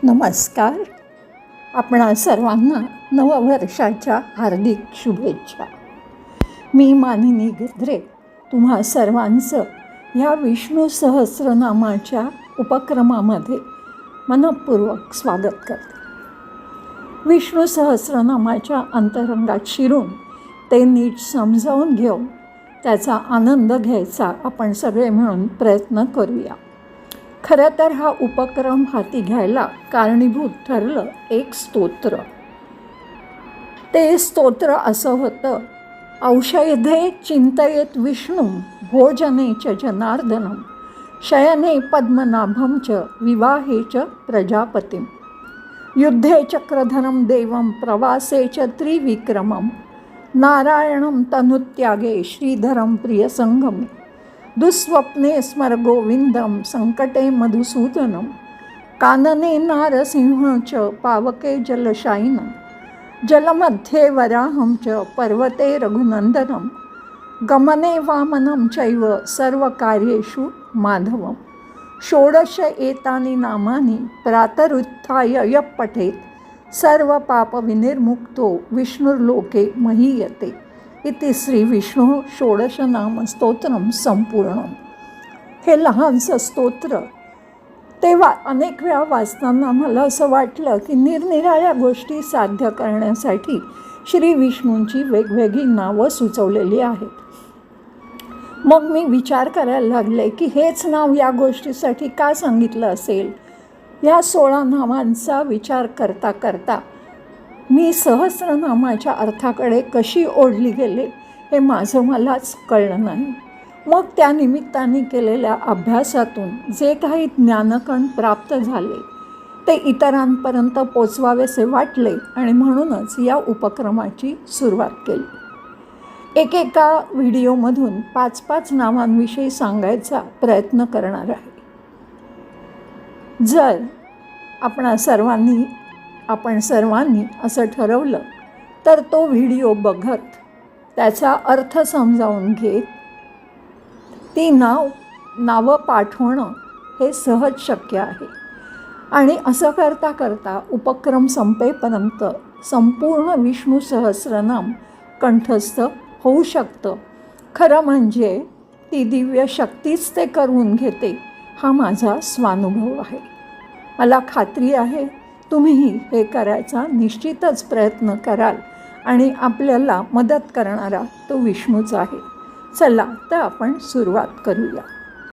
नमस्कार. आपणा सर्वांना नववर्षाच्या हार्दिक शुभेच्छा. मी मानिनी गिद्रे तुम्हा सर्वांचं ह्या विष्णू सहस्रनामाच्या उपक्रमामध्ये मनपूर्वक स्वागत करते. विष्णू सहस्रनामाच्या अंतरंगात शिरून ते नीट समजावून घेऊन त्याचा आनंद घ्यायचा आपण सगळे मिळून प्रयत्न करूया. खरं तर हा उपक्रम हाती घ्यायला कारणीभूत ठरलं एक स्तोत्र. ते स्तोत्र असं होतं: औषधे चिंतयेत विष्णू भोजने च जनार्दनम शयने पद्मनाभं च विवाहे च प्रजापतिं युद्धे चक्रधरं देवं प्रवासे च त्रिविक्रमं नारायणं तनुत्यागे श्रीधरं प्रियसंगमे दुःस्वप्ने स्मर गोविंदम संकटे मधुसूदनम कानने नारसिंह च पावके जलशायिनं जलमध्ये वराहं च पर्वते रघुनंदनं गमने वामनं चैव सर्वकार्येषु माधवं षोडश एतानि नामानि प्रातरुत्थाय यः पठेत् सर्व पाप विनिर्मुक्तो विष्णुर्लोके महीयते इति श्री विष्णू षोडश नाम स्तोत्रम संपूर्णम. हे लहानसं स्तोत्र तेव्हा अनेक वेळा वाचताना मला असं वाटलं की निरनिराळ्या गोष्टी साध्य करण्यासाठी श्री विष्णूंची वेगवेगळी नावं सुचवलेली आहेत. मग मी विचार करायला लागले की हेच नाव या गोष्टीसाठी का सांगितलं असेल. या 16 नावांचा विचार करता करता मी सहस्रनामाच्या अर्थाकडे कशी ओढली गेले हे माझं मलाच कळलं नाही. मग त्या निमित्ताने केलेल्या अभ्यासातून जे काही ज्ञानकण प्राप्त झाले ते इतरांपर्यंत पोचवावेसे वाटले आणि म्हणूनच या उपक्रमाची सुरुवात केली. एकेका व्हिडिओमधून 5-5 नावांविषयी सांगायचा प्रयत्न करणार आहे. जर आपण सर्वांनी असं ठरवलं तर तो व्हिडिओ बघत त्याचा अर्थ समजावून घेत ती नावं पाठवणं हे सहज शक्य आहे. आणि असं करता करता उपक्रम संपेपर्यंत संपूर्ण विष्णू सहस्रनाम कंठस्थ होऊ शकतं. खरं म्हणजे ती दिव्य शक्तीच ते करून घेते हा माझा स्वानुभव आहे. मला खात्री आहे तुम्हीही हे करायचा निश्चितच प्रयत्न कराल आणि आपल्याला मदत करणारा तो विष्णूच आहे. चला तर आपण सुरुवात करूया.